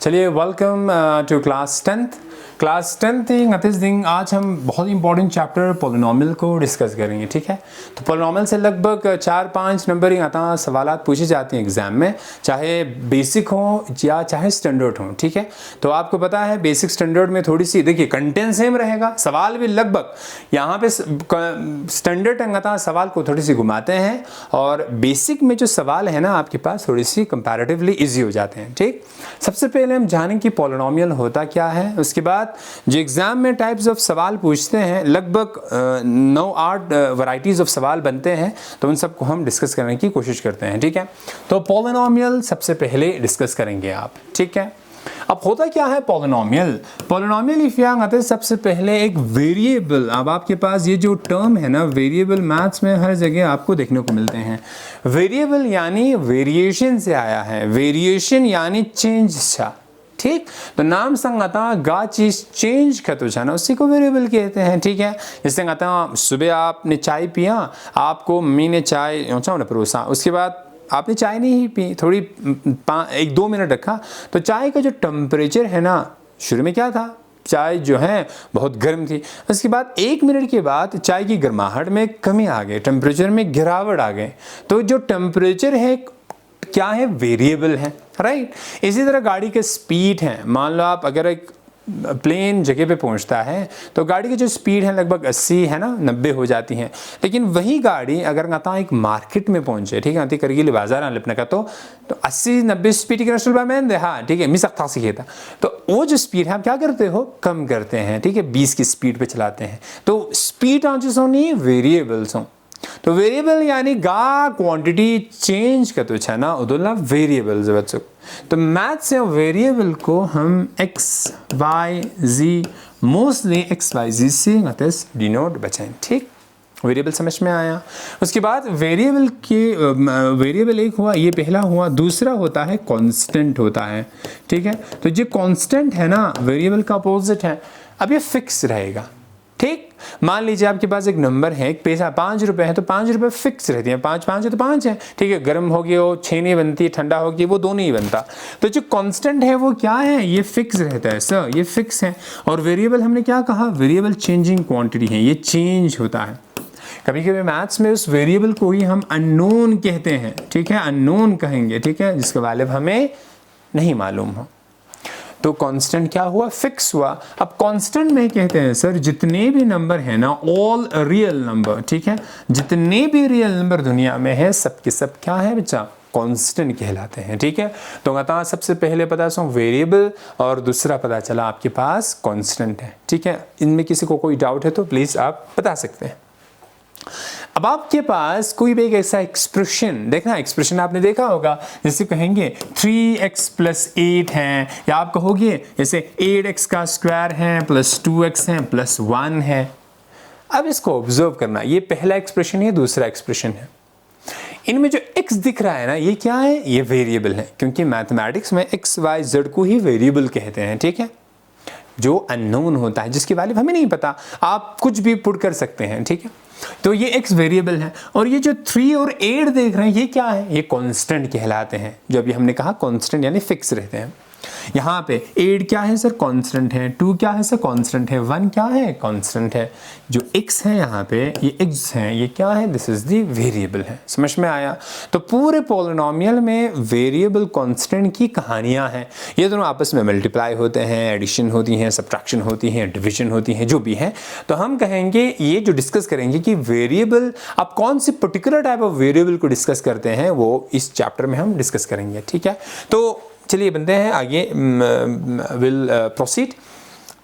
चलिए welcome to class 10th। Class 10th आज हम बहुत इंपॉर्टेंट चैप्टर पोलिनोमियल को डिस्कस करेंगे, ठीक है। तो पोलिनोमियल से लगभग 4-5 नंबर आता सवाल पूछे जाते हैं एग्जाम में, चाहे बेसिक हो या चाहे स्टैंडर्ड हो, ठीक है। तो आपको पता है बेसिक स्टैंडर्ड में थोड़ी सी देखिए कंटेंट सेम रहेगा, सवाल भी लगभग यहाँ पे स्टैंडर्ड अंगता सवाल को थोड़ी सी घुमाते हैं और बेसिक में जो सवाल है ना आपके पास थोड़ी सी कंपैरेटिवली इजी हो जाते हैं, ठीक। सबसे पहले हम जानें कि पोलिनोमियल होता क्या है, उसके बाद जो एग्जाम में टाइप्स ऑफ सवाल पूछते हैं लगभग 9-8 वैरायटीज ऑफ सवाल बनते हैं, तो उन सबको हम डिस्कस करने की कोशिश करते हैं, ठीक है। तो पोलिनोमियल सबसे पहले डिस्कस करेंगे आप, ठीक है। अब होता क्या है पोलिनोमियल? पोलिनोमियल इफ सबसे पहले एक वेरिएबल, अब आपके पास ये जो टर्म है ना वेरिएबल, मैथ्स में हर जगह आपको देखने को मिलते हैं। वेरिएबल यानी वेरिएशन से आया है, वेरिएशन यानी चेंज छा, ठीक। तो नाम संगता गा चीज चेंज खतु छा ना, उसी को वेरिएबल कहते हैं, ठीक है। जैसे कहता सुबह आपने चाय पिया, आपको मम्मी ने चाय परोसा, उसके बाद आपने चाय नहीं पी, थोड़ी 1-2 मिनट रखा, तो चाय का जो टेम्परेचर है ना शुरू में क्या था, चाय जो है बहुत गर्म थी, उसके बाद 1 मिनट के बाद चाय की गर्माहट में कमी आ गई, टेम्परेचर में गिरावट आ गई। तो जो टेम्परेचर है क्या है, वेरिएबल है, राइट। इसी तरह गाड़ी के स्पीड है, मान लो आप अगर एक प्लेन जगह पे पहुंचता है तो गाड़ी की जो स्पीड है लगभग 80 है ना 90 हो जाती है, लेकिन वही गाड़ी अगर कहता एक मार्केट में पहुंचे, ठीक है, करगिल बाजार लिपने का तो 80-90 स्पीड के रसूल मैन दे, हाँ ठीक है, मिस अख्ता सीखेता, तो वो जो स्पीड है आप क्या करते हो, कम करते हैं, ठीक है, 20 की स्पीड पे चलाते हैं। तो स्पीड आंचो नहीं वेरिएबल्स हों, तो वेरिएबल यानी गा क्वांटिटी चेंज का तो छा ना उदुल्ला वेरिएबल्स बच्चों। तो मैथ से वेरिएबल को हम x y z mostly x y z से डिनोट बचाएं, ठीक। वेरिएबल समझ में आया। उसके बाद वेरिएबल के वेरिएबल एक हुआ, ये पहला हुआ। दूसरा होता है कांस्टेंट होता है, ठीक है। तो जो कांस्टेंट है ना वेरिएबल का अपोजिट है, अब ये फिक्स रहेगा, ठीक। मान लीजिए आपके पास एक नंबर है, एक पैसा 5 रुपए है, तो 5 रुपए फिक्स रहती है, 5 है तो 5 है, ठीक है। गर्म हो गया वो 6 नहीं बनती, ठंडा हो गया वो 2 नहीं बनता। तो जो कांस्टेंट है वो क्या है, ये फिक्स रहता है सर, ये फिक्स है। और वेरिएबल हमने क्या कहा, वेरिएबल चेंजिंग क्वांटिटी है, ये चेंज होता है। कभी कभी मैथ्स में उस वेरिएबल को ही हम अननोन कहते हैं, ठीक है, अननोन कहेंगे, ठीक है, जिसके बारे में हमें नहीं मालूम हो। तो कांस्टेंट क्या हुआ, फिक्स हुआ। अब कांस्टेंट में कहते हैं सर जितने भी नंबर है ना, ऑल रियल नंबर, ठीक है, जितने भी रियल नंबर दुनिया में है सब के सब क्या है बच्चा, कांस्टेंट कहलाते हैं, ठीक है। तो कहता सबसे पहले पता सो वेरिएबल और दूसरा पता चला आपके पास कांस्टेंट है, ठीक है। इनमें किसी को कोई डाउट है तो प्लीज आप बता सकते हैं। अब आपके पास कोई भी एक ऐसा एक्सप्रेशन देखना, एक्सप्रेशन आपने देखा होगा, जैसे कहेंगे 3x + 8 है, या आप कहोगे जैसे 8x का स्क्वायर है प्लस 2x है प्लस 1 है। अब इसको ऑब्जर्व करना, ये पहला एक्सप्रेशन है, दूसरा एक्सप्रेशन है। इनमें जो x दिख रहा है ना, ये क्या है, ये वेरिएबल है, क्योंकि मैथमेटिक्स में x y z को ही वेरिएबल कहते हैं, ठीक है। जो अननोन होता है, जिसके बारे में हमें नहीं पता, आप कुछ भी पुट कर सकते हैं, ठीक है। तो ये x वेरिएबल है। और ये जो 3 और 8 देख रहे हैं ये क्या है, ये कांस्टेंट कहलाते हैं। जो अभी हमने कहा कांस्टेंट यानी फिक्स रहते हैं। यहाँ पे 8 क्या है सर, कांस्टेंट है। 2 क्या है सर, कांस्टेंट है। 1 क्या है, कांस्टेंट है। जो x है यहाँ पे, ये x है, ये क्या है, दिस इज द वेरिएबल है। समझ में आया। तो पूरे पोलिनोमियल में वेरिएबल कांस्टेंट की कहानियां हैं। ये दोनों आपस में मल्टीप्लाई होते हैं, एडिशन होती हैं, सब्ट्रैक्शन होती हैं, डिवीजन होती है, जो भी है। तो हम कहेंगे ये जो डिस्कस करेंगे कि वेरिएबल, आप कौन सी पर्टिकुलर टाइप ऑफ वेरिएबल को डिस्कस करते हैं वो इस चैप्टर में हम डिस्कस करेंगे, ठीक है। तो चलिए बनते हैं आगे, विल प्रोसीड।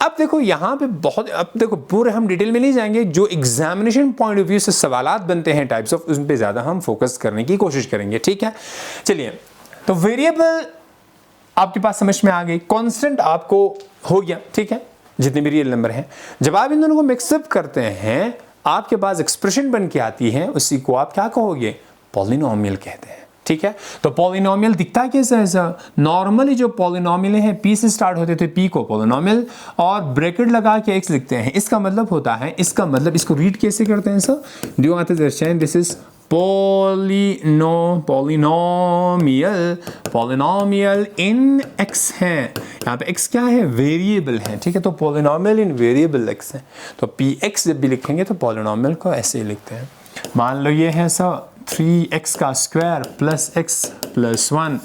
अब देखो यहाँ पे बहुत, अब देखो पूरे हम डिटेल में नहीं जाएंगे, जो एग्जामिनेशन पॉइंट ऑफ व्यू से सवालात बनते हैं टाइप्स ऑफ, उन पे ज़्यादा हम फोकस करने की कोशिश करेंगे, ठीक है। चलिए, तो वेरिएबल आपके पास समझ में आ गई, कांस्टेंट आपको हो गया, ठीक है, जितने भी रियल नंबर हैं। जब आप इन दोनों को मिक्सअप करते हैं आपके पास एक्सप्रेशन बन के आती है, उसी को आप क्या कहोगे, पॉलिनोमियल कहते हैं, ठीक है। तो पॉलिनोमियल दिखता कैसा है सर, नॉर्मली जो पॉलिनोमियल है पी से स्टार्ट होते थे, पी को पॉलिनोमियल और ब्रैकेट लगा के एक्स लिखते हैं। इसका मतलब होता है, इसका मतलब इसको रीड कैसे करते हैं सर, ड्यू आते दर्शाएं, this is polynomial in x है, यहाँ पे x क्या है, वेरिएबल है, ठीक है। तो पॉलिनॉमियल इन वेरिएबल x है, तो px जब भी लिखेंगे तो पॉलिनॉमियल को ऐसे ही लिखते हैं। मान लो ये है सर 3x का स्क्वायर प्लस x प्लस 1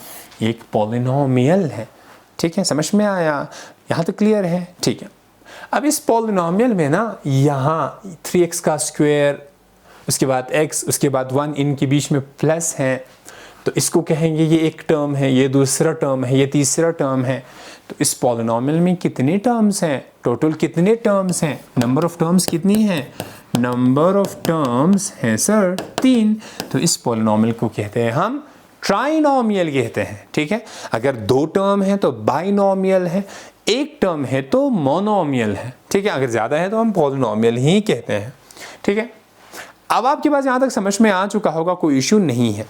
एक पॉलिनॉमियल है, ठीक है। समझ में आया, यहाँ तो क्लियर है, ठीक है। अब इस पॉलिनॉमियल में ना यहाँ 3x का स्क्वायर, उसके बाद x, उसके बाद 1 इनके बीच में प्लस है, तो इसको कहेंगे ये एक टर्म है, ये दूसरा टर्म है, ये तीसरा टर्म है। तो इस पॉलिनॉमियल में कितने टर्म्स हैं, टोटल कितने टर्म्स हैं, नंबर ऑफ टर्म्स कितनी हैं, नंबर ऑफ टर्म्स हैं सर 3। तो इस पॉलिनॉमियल को कहते हैं हम ट्राइनॉमियल कहते हैं, ठीक है। अगर 2 टर्म है तो बाइनॉमियल है, 1 टर्म है तो मोनोमियल है, ठीक है। अगर ज़्यादा है तो हम पॉलिनॉमियल ही कहते हैं, ठीक है। अब आपके पास यहाँ तक समझ में आ चुका होगा, कोई इशू नहीं है।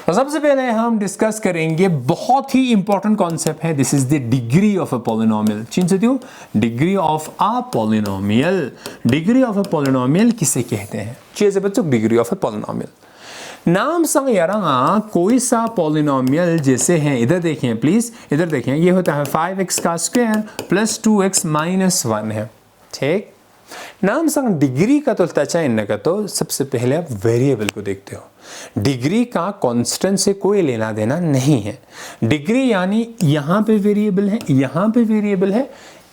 तो सबसे पहले हम डिस्कस करेंगे, बहुत ही इंपॉर्टेंट कॉन्सेप्ट है, this is the degree of a polynomial. चिन से दो, degree of a polynomial. Degree of a polynomial किसे कहते हैं, चीज़ बच्चों, डिग्री ऑफ अ पॉलिनॉमियल। नाम संग यारा कोई सा पॉलिनॉमियल जैसे हैं, इधर देखें प्लीज, इधर देखें, ये होता है 5x का स्क्वायर प्लस 2x माइनस 1 है, ठीक। नाम संग डिग्री का तो तचा इन का, तो सबसे पहले आप वेरिएबल को देखते हो। डिग्री का कांस्टेंट से कोई लेना देना नहीं है। डिग्री यानी यहाँ पे वेरिएबल है, यहाँ पे वेरिएबल है,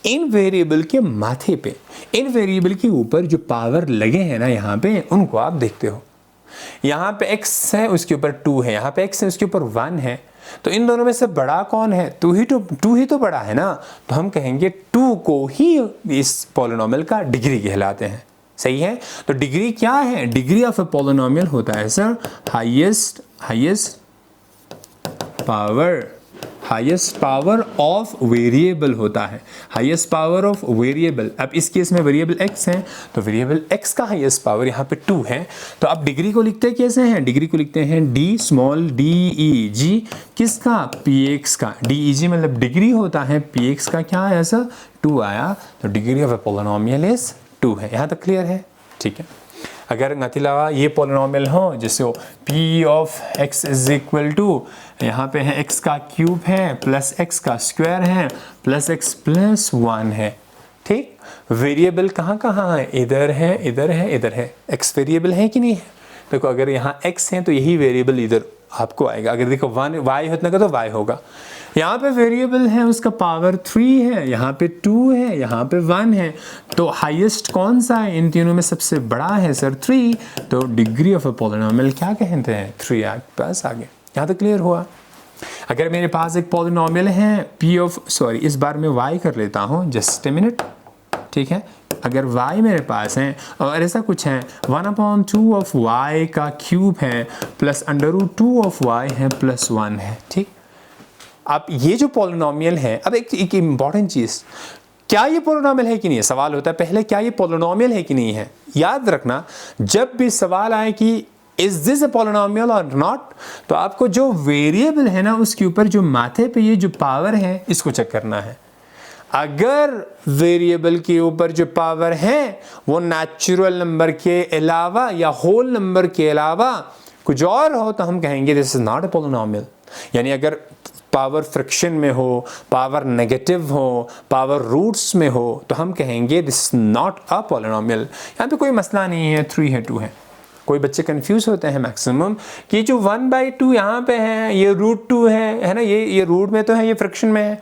इन वेरिएबल के माथे पे, इन वेरिएबल के ऊपर जो पावर लगे हैं ना यहाँ पे, उनको आप देखते हो। यहाँ पे x है, उसके ऊपर 2 है, यहाँ पे x है, उसके ऊपर 1 है, तो इन दोनों में से बड़ा कौन है, 2 ही तो बड़ा है ना, तो हम कहेंगे 2 को ही इस पॉलिनॉमियल का डिग्री कहलाते हैं, सही है। तो डिग्री क्या है, डिग्री ऑफ अ पॉलिनॉमियल होता है sir highest power of variable होता है, हाईएस्ट पावर ऑफ वेरिएबल। अब इस केस में वेरिएबल x है, तो वेरिएबल x का हाईएस्ट पावर यहाँ पे 2 है। तो अब डिग्री को लिखते कैसे हैं, डिग्री को लिखते हैं d स्मॉल d किसका, px का। d मतलब डिग्री होता है, px का क्या आया सर, 2 आया, तो degree of a polynomial is 2 है। यहाँ तक क्लियर है, ठीक है। अगर अलावा ये पॉलिनॉमियल हो जैसे हो p of x is equal to, यहाँ पे है x का क्यूब है प्लस x का स्क्वायर है प्लस x प्लस 1 है, ठीक। वेरिएबल कहाँ कहाँ है, इधर है, इधर है, इधर है। x वेरिएबल है कि नहीं है, देखो अगर यहाँ x है तो यही वेरिएबल इधर आपको आएगा। अगर देखो 1 y होता है तो y होगा। यहाँ पे वेरिएबल है, उसका पावर 3 है, यहाँ पे 2 है, यहाँ पे 1 है, तो हाईएस्ट कौन सा है, इन तीनों में सबसे बड़ा है सर 3। तो डिग्री ऑफ अ पॉलिनॉमियल क्या कहते हैं, 3 आपके पास आ गया। यहाँ तक क्लियर हुआ। अगर मेरे पास एक पॉलिनॉमियल है इस बार मैं y कर लेता हूँ, जस्ट ए मिनट, ठीक है। अगर y मेरे पास है और ऐसा कुछ है 1/2 ऑफ y का क्यूब है प्लस √2 ऑफ y है प्लस 1 है, ठीक। अब ये जो पॉलिनॉमियल है, अब एक इम्पॉर्टेंट चीज़, क्या ये पॉलिनॉमियल है कि नहीं है, सवाल होता है पहले, क्या ये पॉलिनॉमियल है कि नहीं है। याद रखना, जब भी सवाल आए कि इज दिस अ पॉलिनॉमियल और नॉट, तो आपको जो वेरिएबल है ना उसके ऊपर जो माथे पे ये जो पावर है इसको चेक करना है। अगर वेरिएबल के ऊपर जो पावर है वो नेचुरल नंबर के अलावा या होल नंबर के अलावा कुछ और हो, तो हम कहेंगे this is not a polynomial. यानी अगर पावर फ्रैक्शन में हो, पावर नेगेटिव हो, पावर रूट्स में हो, तो हम कहेंगे this is not a polynomial. यहाँ पे कोई मसला नहीं है, 3 है 2 है। कोई बच्चे कंफ्यूज होते हैं मैक्सिमम कि जो 1/2 यहाँ पे है, ये √2 है ना, ये रूट में तो है, ये फ्रैक्शन में है,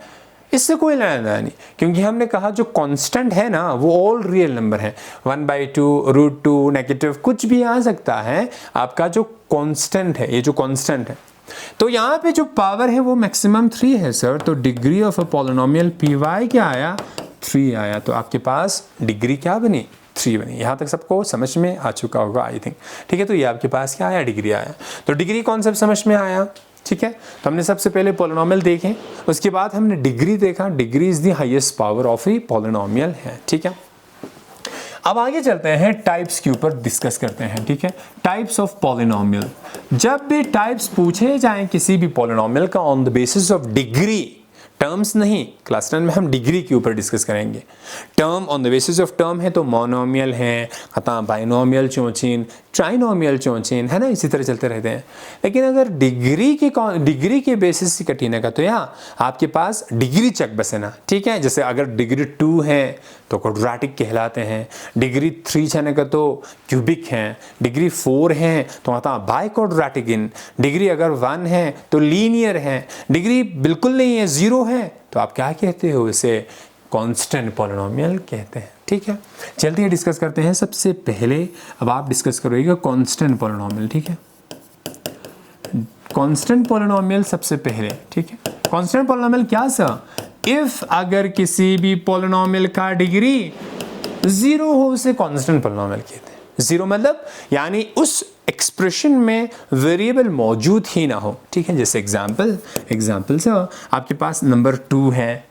इससे कोई लेना देना नहीं, क्योंकि हमने कहा जो कांस्टेंट है ना वो ऑल रियल नंबर है। 1/2 √2 नेगेटिव कुछ भी आ सकता है, आपका जो कांस्टेंट है, ये जो कांस्टेंट है। तो यहाँ पे जो पावर है वो मैक्सिमम 3 है सर, तो degree of a polynomial py क्या आया, 3 आया। तो आपके पास डिग्री क्या बनी, 3 बनी। यहाँ तक सबको समझ में आ चुका होगा आई थिंक, ठीक है। तो ये आपके पास क्या आया, डिग्री आया। तो डिग्री कॉन्सेप्ट समझ में आया, ठीक है। तो हमने सबसे पहले पॉलिनॉमियल देखे, उसके बाद हमने डिग्री देखा, degree is the highest power of A polynomial है, ठीक है। अब आगे चलते हैं, टाइप्स के ऊपर डिस्कस करते हैं, ठीक है। टाइप्स ऑफ पॉलिनॉमियल, जब भी टाइप्स पूछे जाएं किसी भी पॉलिनॉमियल का on the basis of degree, terms नहीं, क्लास 10 में हम डिग्री के ऊपर डिस्कस करेंगे। Term on the basis of term है तो मोनोमियल है, खता बाइनोमियल चौचीन, ट्राइनोमियल चौचीन, है ना, इसी तरह चलते रहते हैं। लेकिन अगर डिग्री के बेसिस से कटीने का तो यहाँ आपके पास डिग्री चक बस है ना, ठीक है। जैसे अगर डिग्री 2 है तो क्वाड्रेटिक कहलाते हैं, डिग्री 3 छने का तो क्यूबिक हैं, डिग्री 4 है तो आता बाई क्वाड्रेटिक इन, डिग्री अगर 1 है तो लीनियर है, डिग्री बिल्कुल नहीं है 0 है तो आप क्या कहते हो, इसे कांस्टेंट पॉलिनोमियल कहते हैं, ठीक है। चलते हैं डिस्कस करते हैं। सबसे पहले अब आप डिस्कस करोगे कांस्टेंट पॉलिनोमियल, ठीक है। कांस्टेंट पॉलिनोमियल सबसे पहले, ठीक है। कांस्टेंट पॉलिनोमियल क्या सा, इफ अगर किसी भी पॉलिनोमियल का डिग्री 0 हो उसे कांस्टेंट पॉलिनोमियल कहते हैं। 0 मतलब यानी उस एक्सप्रेशन में वेरिएबल मौजूद ही ना हो, ठीक है। जैसे एग्जाम्पल से आपके पास नंबर 2 है,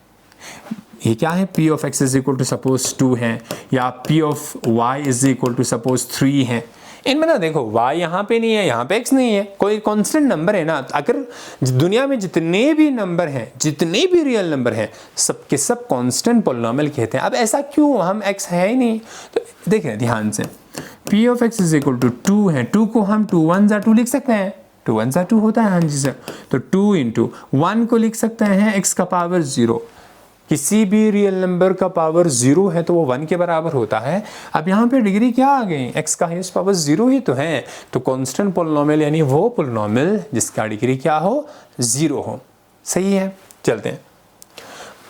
ये क्या है, p of x is equal to suppose 2 है, या p of y is equal to suppose 3 है। इनमें ना देखो y यहाँ पे नहीं है, यहाँ पे x नहीं है, कोई कांस्टेंट नंबर है ना। अगर दुनिया में जितने भी नंबर हैं, जितने भी रियल नंबर हैं, सब के सब कांस्टेंट पॉलिनोमियल कहते हैं। अब ऐसा क्यों, हम x है ही नहीं, तो देखें ध्यान से, p of x is equal to 2 है, 2 को हम 2 1 जा 2 लिख सकते हैं, 2 1 जा 2 होता है, हाँ जी सर। तो 2 इंटू 1 को लिख सकते हैं x का पावर 0। किसी भी रियल नंबर का पावर 0 है तो वो 1 के बराबर होता है। अब यहाँ पे डिग्री क्या आ गई, x का हाईएस्ट पावर 0 ही तो है, तो कांस्टेंट पॉलिनोमियल यानी वो पॉलिनोमियल जिसका डिग्री क्या हो, 0 हो। सही है, चलते हैं।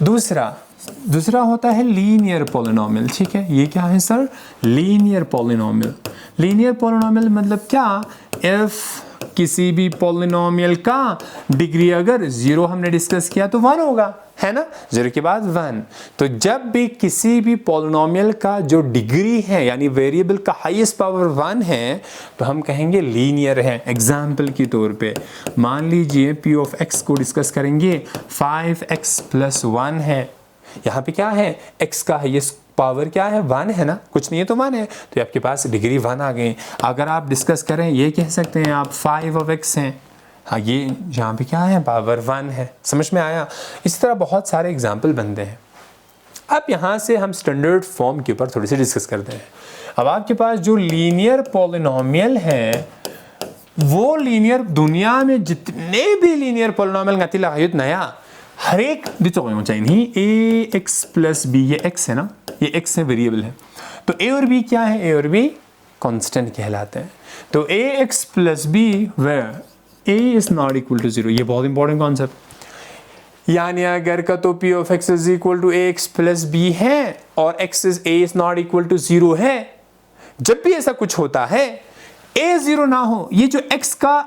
दूसरा होता है लीनियर पॉलिनोमियल, ठीक है। ये क्या है sir, linear polynomial. Linear polynomial मतलब क्या, इफ किसी भी पॉलिनोमियल का डिग्री अगर 0 हमने डिस्कस किया तो 1 होगा, है ना, 0 के बाद 1। तो जब भी किसी भी पॉलिनोमियल का जो डिग्री है यानी वेरिएबल का हाईएस्ट पावर 1 है तो हम कहेंगे लीनियर है। एग्जाम्पल के तौर पे मान लीजिए p ऑफ x को डिस्कस करेंगे, 5x + 1 है, यहाँ पे क्या है, x का हाईएस्ट पावर क्या है, 1 है ना, कुछ नहीं है तो 1 है, तो आपके पास डिग्री 1 आ गई। अगर आप डिस्कस करें ये कह सकते हैं आप 5 ऑफ x हैं, हाँ ये यहाँ पे क्या है, पावर 1 है। समझ में आया। इसी तरह बहुत सारे एग्जाम्पल बनते हैं। अब यहाँ से हम स्टैंडर्ड फॉर्म के ऊपर थोड़ी सी डिस्कस करते हैं। अब आपके पास जो लीनियर पॉलिनोमियल है, वो लीनियर दुनिया में जितने भी लीनियर पॉलिनोमियल गति लगायुत नया हर एक चाहिए ax + b, ये x है ना, ये x है, वेरिएबल है। तो a और b क्या है, a और b कांस्टेंट कहलाते हैं। तो ax + b where a is not equal to 0, ये बहुत इंपॉर्टेंट कॉन्सेप्ट। यानी अगर का तो p of x is equal to ax + b है और a is not equal to 0 है, जब भी ऐसा कुछ होता है a 0 ना हो, ये जो x का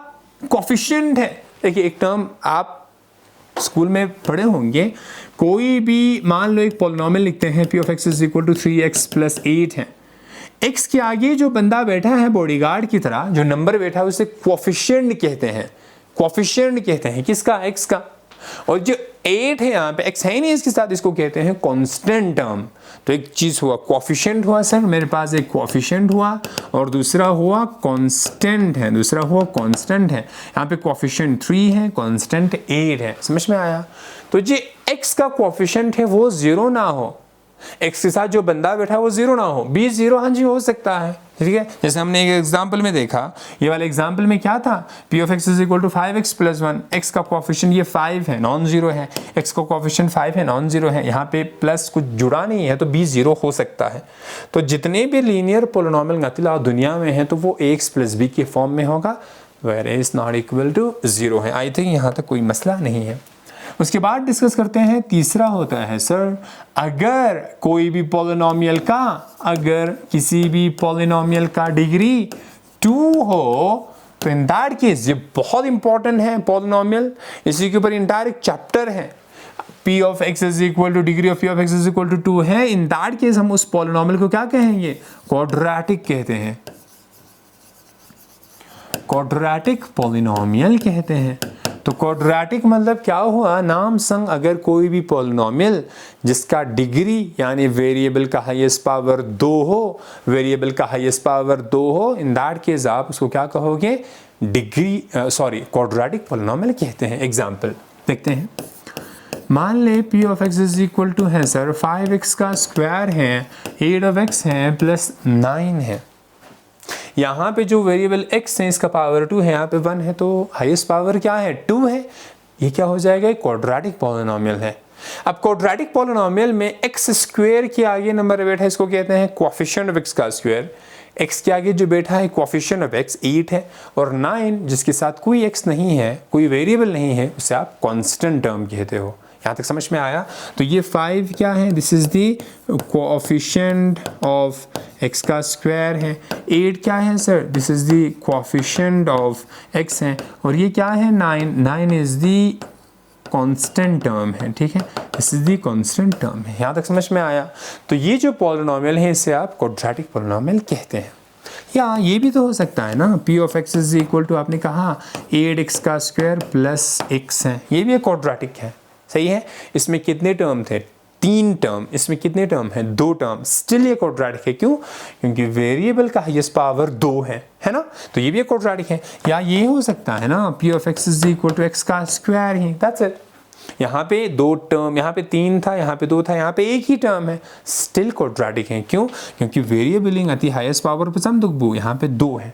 कोफिशिएंट है, देखिए एक टर्म आप स्कूल में पढ़े होंगे, कोई भी मान लो एक पॉलिनोमियल लिखते हैं p of x is equal to 3x + 8 है, x के आगे जो बंदा बैठा है बॉडीगार्ड की तरह, जो नंबर बैठा है उसे कोफिशिएंट कहते हैं। कोफिशिएंट कहते हैं किसका, x का। और जो 8 है यहाँ पे x है ही नहीं इसके साथ, इसको कहते हैं कांस्टेंट टर्म। तो एक चीज हुआ कोफिशिएंट हुआ सर, मेरे पास एक कोफिशिएंट हुआ, और दूसरा हुआ कांस्टेंट है, दूसरा हुआ कांस्टेंट है। यहाँ पे कोफिशिएंट 3 है, कांस्टेंट 8 है। समझ में आया। तो जो x का कोफिशिएंट है वो 0 ना हो, x के साथ जो बंदा बैठा है वो 0 ना हो, b 0 हाँ जी हो सकता है, ठीक है। जैसे हमने एक एग्जांपल में देखा, ये वाले एग्जांपल में क्या था, p of x is equal to 5x + 1, x का कोफिशिएंट ये 5 है, नॉन 0 है, x का कोफिशिएंट 5 है, नॉन 0 है, यहाँ पे प्लस कुछ जुड़ा नहीं है तो b 0 हो सकता है। तो जितने भी लीनियर पॉलिनोमियल गतिला दुनिया में है तो वो ax + b के फॉर्म में होगा, where a is not equal to 0 है। आई थिंक यहाँ तक कोई मसला नहीं है। उसके बाद डिस्कस करते हैं, तीसरा होता है सर, अगर कोई भी पॉलिनोमियल का, अगर किसी भी पॉलिनोमियल का डिग्री 2 हो तो इन दैट केस, ये बहुत इंपॉर्टेंट है पॉलिनोमियल, इसी के ऊपर इंटायर एक चैप्टर है। p of x is equal to degree of p of x is equal to 2 है, इन दैट केस हम उस पॉलिनोमियल को क्या कहेंगे, क्वाड्रेटिक कहते हैं, क्वाड्रेटिक पॉलिनोमियल कहते हैं। तो क्वाड्रेटिक मतलब क्या हुआ, नाम संग अगर कोई भी पॉलिनोमियल जिसका डिग्री यानी वेरिएबल का हाईएस्ट पावर 2 हो, वेरिएबल का हाईएस्ट पावर 2 हो, इन दैट केस आप उसको क्या कहोगे, क्वाड्रेटिक पॉलिनोमियल कहते हैं। एग्जांपल देखते हैं, मान ले p of x is equal to है सर 5x का स्क्वायर है, 8 ऑफ x है प्लस 9 है। यहाँ पे जो वेरिएबल x है इसका पावर 2 है, यहाँ पे 1 है, तो हाईएस्ट पावर क्या है 2 है। ये क्या हो जाएगा, एक क्वाड्रेटिक पॉलिनोमियल है। अब क्वाड्रेटिक पॉलिनोमियल में x स्क्वायर के आगे नंबर बैठा है, इसको कहते हैं कोएफिशिएंट ऑफ x का स्क्वायर। x के आगे जो बैठा है कोएफिशिएंट ऑफ x 8 है, और 9 जिसके साथ कोई x नहीं है, कोई वेरिएबल नहीं है, उसे आप कांस्टेंट टर्म कहते हो। यहाँ तक समझ में आया। तो ये 5 क्या है, this is the coefficient of x का स्क्वायर है। 8 क्या है sir, this is the coefficient of x है, और ये क्या है 9 इज द कांस्टेंट टर्म है, ठीक है, this is the constant term है। यहाँ तक समझ में आया। तो ये जो पॉलिनोमियल है इसे आप क्वाड्रेटिक पॉलिनोमियल कहते हैं। या ये भी तो हो सकता है ना, p of x is equal to आपने कहा 8x का स्क्वायर प्लस x है, ये भी एक क्वाड्रेटिक है, सही है। इसमें कितने टर्म थे, 3 टर्म, इसमें कितने टर्म है, 2 टर्म, स्टिल ये क्वाड्रेटिक है। क्यों, क्योंकि वेरिएबल का हाईएस्ट पावर 2 है ना, तो ये भी एक क्वाड्रेटिक है। या ये हो सकता है ना, p of x is equal to x का स्क्वायर ही, दैट्स इट। यहाँ पे 2 टर्म, यहाँ पे 3 था, यहाँ पे 2 था, यहाँ पे 1 ही टर्म है, स्टिल क्वाड्रेटिक है। क्यों, क्योंकि वेरिएबल अति हाईएस्ट पावर पसंद दुगबू, यहाँ पे 2 है।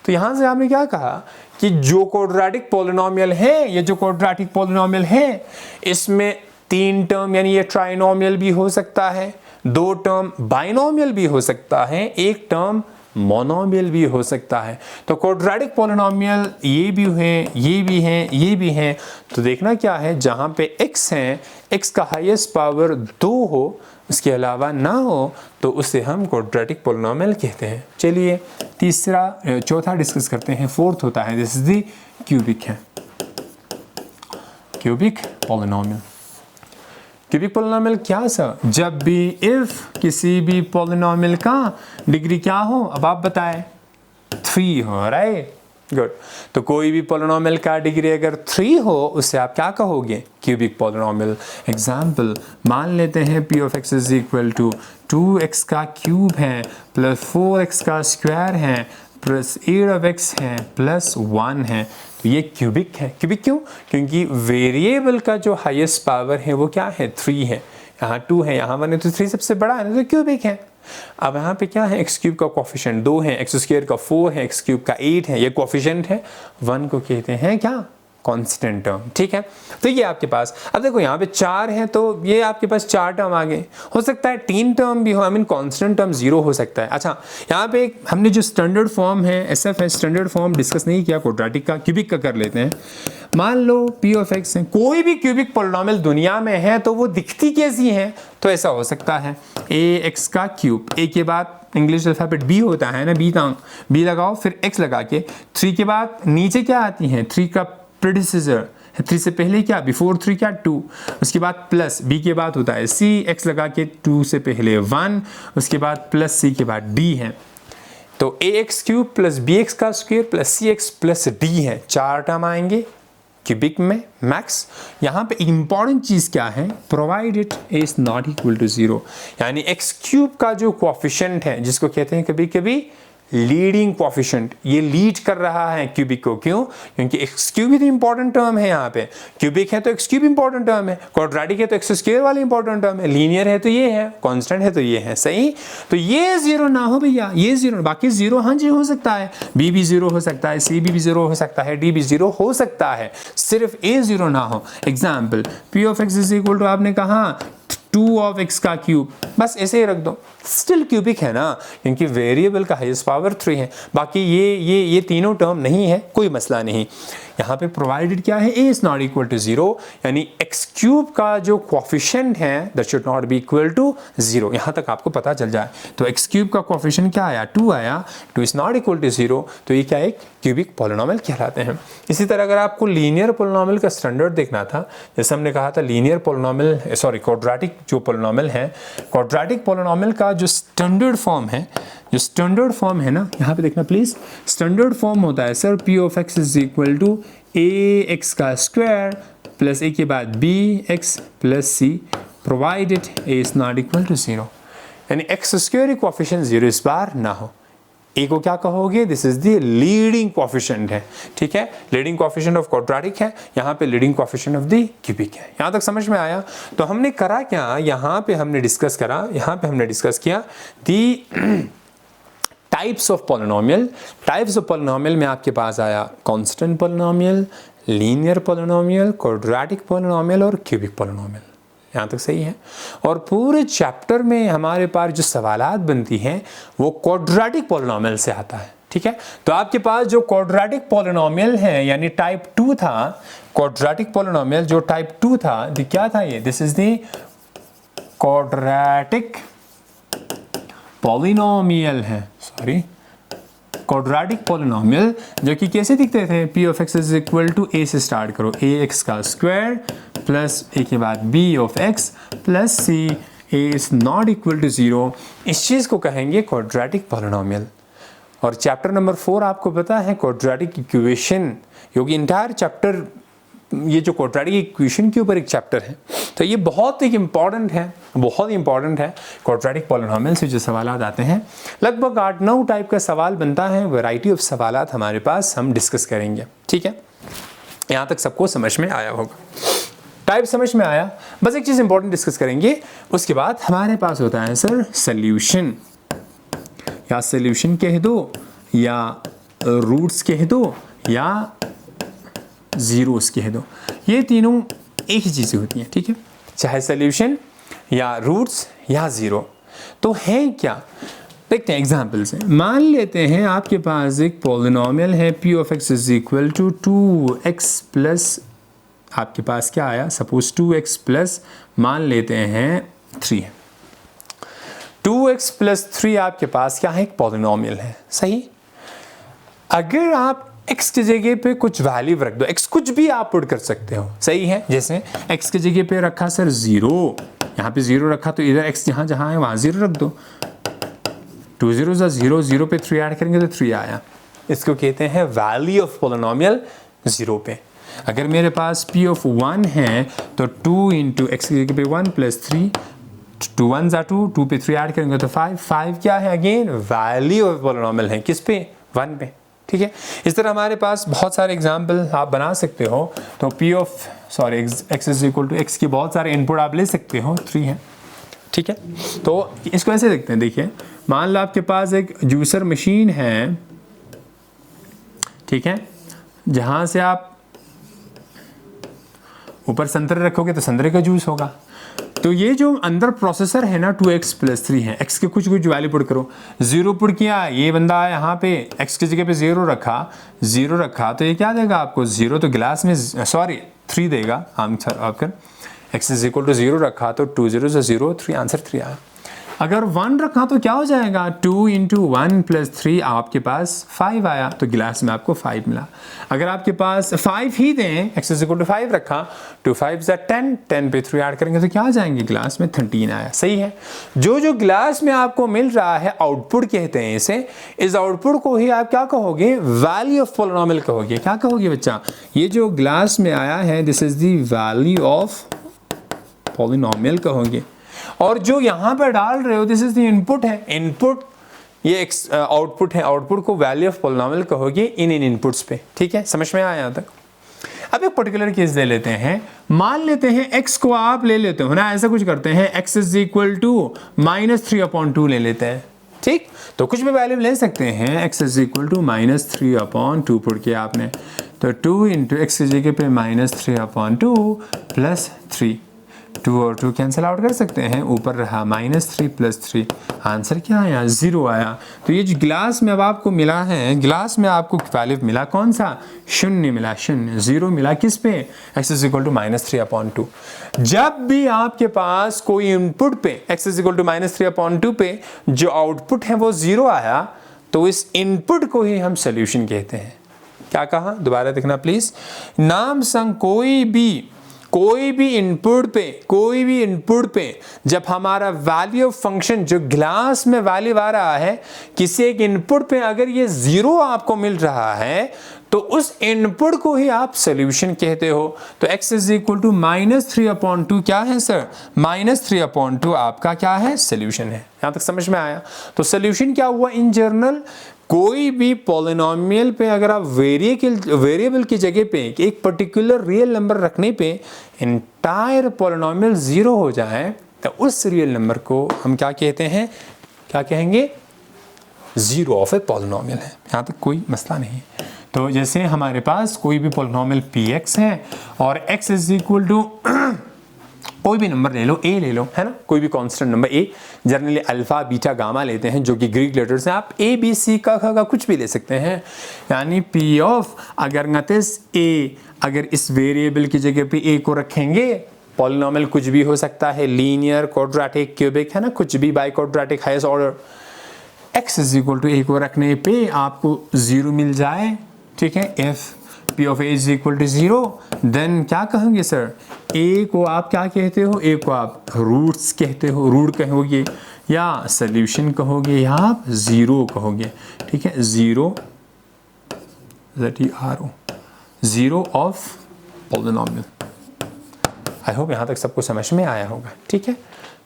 तो यहाँ से आपने क्या कहा कि जो क्वाड्रेटिक पॉलिनोमियल है, ये जो क्वाड्रेटिक पॉलिनोमियल है, इसमें 3 टर्म यानी ये ट्राइनोमियल भी हो सकता है, 2 टर्म बाइनोमियल भी हो सकता है, 1 टर्म मोनोमियल भी हो सकता है। तो क्वाड्रेटिक पॉलिनोमियल ये भी है, ये भी है, ये भी है। तो देखना क्या है, जहाँ पे x है, x का हाईएस्ट पावर 2 हो, उसके अलावा ना हो, तो उसे हम क्वाड्रेटिक पॉलिनोमियल कहते हैं। चलिए चौथा डिस्कस करते हैं, फोर्थ होता है, दिस इज द क्यूबिक है, क्यूबिक पॉलिनोमियल। क्यूबिक पॉलिनोमियल क्या सर, जब भी इफ किसी भी पॉलिनोमियल का डिग्री क्या हो, अब आप बताएं 3 हो, राइट, गुड। तो कोई भी पॉलिनोमियल का डिग्री अगर 3 हो, उससे आप क्या कहोगे, क्यूबिक पॉलिनोमियल। एग्जाम्पल मान लेते हैं p of x is equal to 2x का क्यूब है प्लस 4x का स्क्वायर है प्लस 8 ऑफ x है प्लस 1 है। तो ये क्यूबिक है। क्यूबिक क्यों, क्योंकि वेरिएबल का जो हाईएस्ट पावर है वो क्या है, 3 है, यहाँ 2 है, यहाँ 1 है, तो 3 सबसे बड़ा है ना, तो क्यूबिक है। अब यहाँ पे क्या है, x क्यूब का कोएफिशिएंट 2 है, x स्क्वायर का 4 है, x क्यूब का 8 है, ये कोएफिशिएंट है। 1 को कहते हैं क्या, कांस्टेंट टर्म, ठीक है। तो ये आपके पास, अब देखो यहाँ पे 4 है, तो ये आपके पास 4 टर्म आ गए। हो सकता है 3 टर्म भी हो, आई मीन कांस्टेंट टर्म 0 हो सकता है। अच्छा, यहाँ पे हमने जो स्टैंडर्ड फॉर्म है, SF है, स्टैंडर्ड फॉर्म डिस्कस नहीं किया क्वाड्रेटिक का, क्यूबिक का कर लेते हैं। मान लो p ऑफ x है, कोई भी क्यूबिक पॉलिनोमियल दुनिया में है, तो वो दिखती कैसी है, तो ऐसा हो सकता है ax का क्यूब, a के बाद इंग्लिश अल्फाबेट b होता है ना, b लगाओ, फिर x लगा के 3 के बाद नीचे क्या आती है, 3 का प्रेडिसेसर, 3 से पहले क्या, बिफोर 3 क्या 2, उसके बाद प्लस b के बाद होता है c, x लगा के 2 से पहले 1, उसके बाद प्लस c के बाद d है। तो ax क्यूब प्लस bx का square plus cx plus d है, 4 टर्म आएंगे क्यूबिक में मैक्स। यहाँ पे इंपॉर्टेंट चीज़ क्या है, provided a is not equal to 0, यानी x क्यूब का जो कोएफिशिएंट है, जिसको कहते हैं कभी कभी लीडिंग कोएफिशिएंट, ये लीड कर रहा है क्यूबिक को। क्यों, क्योंकि x क्यूब ही तो इंपॉर्टेंट टर्म है। यहाँ पे क्यूबिक है तो x क्यूब इंपॉर्टेंट टर्म है, क्वाड्रेटिक है तो x स्क्वायर वाली इंपॉर्टेंट टर्म है, लीनियर है तो ये है, कांस्टेंट है तो ये है, सही। तो ये 0 ना हो भैया, ये 0, बाकी 0 हाँ जी हो सकता है, b भी 0 हो सकता है, c भी 0 हो सकता है, d भी 0 हो सकता है, सिर्फ a 0 ना हो। Example p of x is equal to आपने कहा 2 ऑफ x का क्यूब, बस ऐसे ही रख दो, स्टिल क्यूबिक है ना, क्योंकि वेरिएबल का हाईएस्ट पावर 3 है। बाकी ये तीनों टर्म नहीं है, कोई मसला नहीं। यहाँ पे प्रोवाइडेड क्या है, a is not equal to 0, यानी x क्यूब का जो कोएफिशिएंट है that should not be equal to 0। यहाँ तक आपको पता चल जाए। तो x क्यूब का कोएफिशिएंट क्या आया, 2 आया, 2 इज नॉट इक्वल टू 0, तो ये क्या एक क्यूबिक पॉलिनोमियल कहलाते हैं। इसी तरह अगर आपको लीनियर पॉलिनोमियल का स्टैंडर्ड देखना था, जैसे हमने कहा था लीनियर पॉलिनोमियल, सॉरी क्वाड्रेटिक जो पॉलिनोमियल है, क्वाड्रेटिक पॉलिनोमियल का जो स्टैंडर्ड फॉर्म है, जो स्टैंडर्ड फॉर्म है ना, यहाँ पे देखना प्लीज, स्टैंडर्ड फॉर्म होता है sir p of x is equal to ax का स्क्वायर प्लस a के बाद bx plus c, provided a is not equal to 0, यानी x स्क्वायर कोएफिशिएंट 0 इस बार ना हो। ए को क्या कहोगे, this is the leading coefficient है, ठीक है, लीडिंग कोएफिशिएंट ऑफ क्वाड्रेटिक है, यहाँ पे leading coefficient of the cubic है। यहाँ तक समझ में आया। तो हमने करा क्या, यहाँ पे हमने डिस्कस किया the types of polynomial. Types of polynomial में आपके पास आया constant polynomial, linear polynomial, quadratic polynomial और क्यूबिक पॉलिनोमियल। यहाँ तक सही है। और पूरे चैप्टर में हमारे पास जो सवालात बनती हैं वो क्वाड्रेटिक पॉलिनोमियल से आता है, ठीक है। तो आपके पास जो क्वाड्रेटिक पॉलिनोमियल है यानी टाइप 2 था, क्वाड्रेटिक पॉलिनोमियल जो टाइप 2 था, क्या था ये, this is the quadratic polynomial है, सॉरी क्वाड्रेटिक पॉलिनोमियल, जो कि कैसे दिखते थे, p of x is equal to a से स्टार्ट करो, ax का स्क्वायर प्लस a के बाद b of x plus c, a is not equal to 0। इस चीज़ को कहेंगे क्वाड्रेटिक पॉलिनोमियल। और चैप्टर नंबर 4 आपको पता है क्वाड्रेटिक इक्वेशन, क्योंकि इंटायर चैप्टर ये जो क्वाड्रेटिक इक्वेशन के ऊपर एक चैप्टर है, तो ये बहुत ही इंपॉर्टेंट है, बहुत ही इंपॉर्टेंट है। क्वाड्रेटिक पॉलिनोमियल से जो सवालात आते हैं, लगभग 8-9 टाइप का सवाल बनता है, वैरायटी ऑफ सवालात हमारे पास हम डिस्कस करेंगे, ठीक है। यहाँ तक सबको समझ में आया होगा, टाइप समझ में आया। बस एक चीज़ इंपॉर्टेंट डिस्कस करेंगे, उसके बाद हमारे पास होता है सर सोल्यूशन, या सोल्यूशन कह दो, या रूट्स कह दो, या जीरोस कह दो। ये तीनों एक ही चीज़ें होती हैं, ठीक है, चाहे सोल्यूशन या रूट्स या ज़ीरो। तो है क्या, देखते हैं एग्जाम्पल से। मान लेते हैं आपके पास एक पॉलिनोमियल है p of x is equal to 2x plus, आपके पास क्या आया, सपोज 2x प्लस मान लेते हैं 3 है। 2x प्लस 3 आपके पास क्या है, एक पॉलिनोमियल है, सही। अगर आप x की जगह पे कुछ वैल्यू रख दो, x कुछ भी आप पुट कर सकते हो, सही है। जैसे x की जगह पे रखा सर 0, यहाँ पे 0 रखा तो इधर x जहाँ जहाँ है वहाँ 0 रख दो, 2 0 0, 0 पे 3 ऐड करेंगे तो 3 आया। इसको कहते हैं वैल्यू ऑफ पॉलिनोमियल 0 पे। अगर मेरे पास p ऑफ 1 है तो 2 इंटू x की जगह पे 1 प्लस 3, 2 1 जा 2, 2 पे 3 ऐड करेंगे तो 5, 5 क्या है, अगेन वैल्यू ऑफ पॉलिनोमियल है, किस पे, 1 पे, ठीक है। इस तरह हमारे पास बहुत सारे एग्जाम्पल आप बना सकते हो। तो p of x is equal to x के बहुत सारे इनपुट आप ले सकते हो, 3 है, ठीक है। तो इसको ऐसे देखते हैं, देखिए मान लो आपके पास एक जूसर मशीन है, ठीक है, जहाँ से आप ऊपर संतरे रखोगे तो संतरे का जूस होगा। तो ये जो अंदर प्रोसेसर है ना 2x प्लस 3 है, x के कुछ वैल्यू पुट करो, 0 पुट किया, ये बंदा यहाँ पे x की जगह पे 0 रखा तो ये क्या देगा आपको, 0 तो गिलास में, सॉरी 3 देगा आंसर आपका। x इज इक्वल टू 0 रखा तो 2 0 0, 3 आंसर 3 आया। अगर 1 रखा तो क्या हो जाएगा, 2 इंटू 1 प्लस 3 आपके पास 5 आया, तो गिलास में आपको 5 मिला। अगर आपके पास 5 ही दें, x इज इक्वल टू 5 रखा, 2 5 10, 10 पे 3 ऐड करेंगे तो क्या आ जाएंगे, गिलास में 13 आया, सही है। जो गिलास में आपको मिल रहा है आउटपुट कहते हैं इसे, इस आउटपुट को ही आप क्या कहोगे, वैल्यू ऑफ पॉलिनोमियल कहोगे। क्या कहोगे बच्चा, ये जो ग्लास में आया है this is the value of polynomial कहोगे। और जो यहाँ पर डाल रहे हो दिस इज द इनपुट है, इनपुट ये आउटपुट है, आउटपुट को वैल्यू ऑफ पॉलिनोमियल कहोगे इन इनपुट्स पे, ठीक है, समझ में आया यहाँ तक। अब एक पर्टिकुलर केस ले लेते हैं, मान लेते हैं x को आप ले लेते हो ना, ऐसा कुछ करते हैं, x इज इक्वल टू -3/2 ले लेते हैं, ठीक। तो कुछ भी वैल्यू ले सकते हैं, x is equal to -3/2 put किया आपने, तो 2 इंटू एक्स की जगह पे -3/2 प्लस 3, 2 और 2 कैंसिल आउट कर सकते हैं, ऊपर रहा -3 प्लस 3, आंसर क्या आया, 0 आया। तो ये जो गिलास में अब आपको मिला है, गिलास में आपको वैल्यू मिला कौन सा, 0 मिला, 0 मिला किस पे, x इज इक्वल टू -3/2। जब भी आपके पास कोई इनपुट पे x इज इक्वल टू -3/2 पे जो आउटपुट है वो 0 आया, तो इस इनपुट को ही हम सोल्यूशन कहते हैं। क्या कहा, दोबारा देखना प्लीज, नाम संग कोई भी इनपुट पे जब हमारा वैल्यू ऑफ फंक्शन जो ग्लास में वैल्यू आ रहा है, किसी एक इनपुट पे अगर ये 0 आपको मिल रहा है तो उस इनपुट को ही आप सोल्यूशन कहते हो। तो x इज इक्वल टू -3/2 क्या है सर, -3/2 आपका क्या है, सोल्यूशन है। यहां तक समझ में आया। तो सोल्यूशन क्या हुआ, इन जनरल कोई भी पॉलिनोमियल पे अगर आप वेरिएबल की जगह पे एक पर्टिकुलर रियल नंबर रखने पे इंटायर पॉलिनोमियल 0 हो जाए तो उस रियल नंबर को हम क्या कहते हैं, क्या कहेंगे, ज़ीरो ऑफ ए पॉलिनोमियल है। यहाँ तक कोई मसला नहीं है। तो जैसे हमारे पास कोई भी पॉलिनोमियल px है और x इज इक्वल टू कोई भी नंबर ले लो, a ले लो, है ना, कोई भी constant number a, generally alpha beta gamma लेते हैं जो कि ग्रीक लेटर्स हैं, आप a b c का कुछ भी ले सकते हैं। यानी p ऑफ अगर नतिस a, अगर इस वेरिएबल की जगह पे a को रखेंगे, पॉलिनोमियल कुछ भी हो सकता है, लीनियर, क्वाड्रेटिक, क्यूबिक, है ना, कुछ भी, by quadratic, highest order, x is equal to a को रखने पे आपको 0 मिल जाए, ठीक है। If p of a is equal to 0 then क्या कहेंगे सर, a को आप क्या कहते हो, a को आप रूट्स कहते हो, रूट कहोगे या सॉल्यूशन कहोगे या आप 0 कहोगे, ठीक है। 0 0 ऑफ पॉलिनोमियल। आई होप यहाँ तक सबको समझ में आया होगा, ठीक है,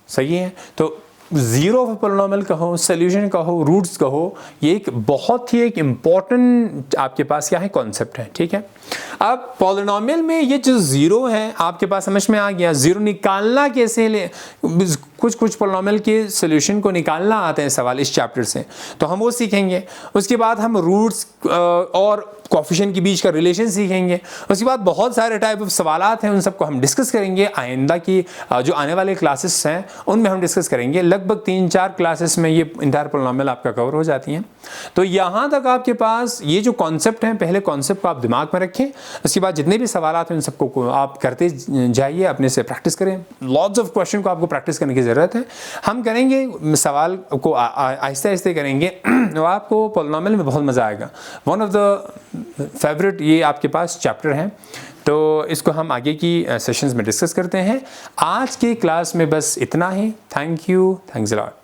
सही है। तो 0 ऑफ पॉलिनोमियल कहो, सॉल्यूशन कहो, रूट्स कहो, ये एक बहुत ही एक इम्पॉर्टेंट आपके पास क्या है, कॉन्सेप्ट है, ठीक है। अब पॉलिनोमियल में ये जो 0 है आपके पास समझ में आ गया, 0 निकालना कैसे, ले कुछ पॉलिनोमियल के सॉल्यूशन को निकालना आते हैं सवाल इस चैप्टर से, तो हम वो सीखेंगे। उसके बाद हम रूट्स और कोफिशिएंट के बीच का रिलेशन सीखेंगे। उसके बाद बहुत सारे टाइप ऑफ सवालात हैं, उन सबको हम डिस्कस करेंगे। आइंदा की जो आने वाले क्लासेस हैं उनमें हम डिस्कस करेंगे। लगभग 3-4 क्लासेस में ये इंटायर पॉलिनोमियल आपका कवर हो जाती हैं। तो यहाँ तक आपके पास ये जो कॉन्सेप्ट हैं, पहले कॉन्सेप्ट को आप दिमाग में रखें, उसके बाद जितने भी सवालात हैं उन सबको आप करते जाइए, अपने से प्रैक्टिस करें। लॉट्स ऑफ क्वेश्चन को आपको प्रैक्टिस करने की ज़रूरत है। हम करेंगे सवाल को आहिस्ते आहिस्ते करेंगे, तो आपको पॉलिनोमियल में बहुत मज़ा आएगा। वन ऑफ द फेवरेट ये आपके पास चैप्टर है, तो इसको हम आगे की सेशंस में डिस्कस करते हैं। आज की क्लास में बस इतना ही। Thank you, thanks a lot.